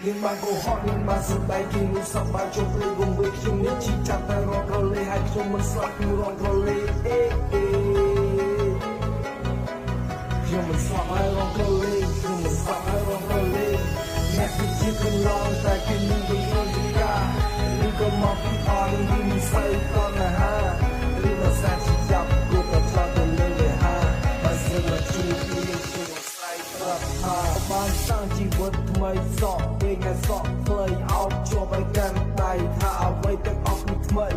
យើងបានកុហកយើងបានសម្ដែងគេនោះសពបានជុំព្រៃវងវេខ្ញុំនេះជីចាប់តែរងក្រលេហើយខ្ញុំមិនស្លាប់ខ្ញុំរងក្រលេខ្ញុំមិនស្លាប់ហើយរងក្រលេខ្ញុំមិនស្លាប់ហើយរងក្រលេអ្នកគឺជាកន្លងតែគេនឹងវិញរងជាការឬក៏មកពីអស់នឹងមិនស្អីតណ្ហាឬក៏សាជាចាប់គូក៏ឆ្លងទៅលើវាហាបើសិនមកជួបគ្នាខ្ញុំស្រ័យប្រាប់ថាបានសាងជីវិតថ្មីសក់ពេលថ្ងៃសក់ផ្លៃអោបជាប់ឲ្យកាន់ដៃថាអ្វីទាំងអស់គឺថ្មី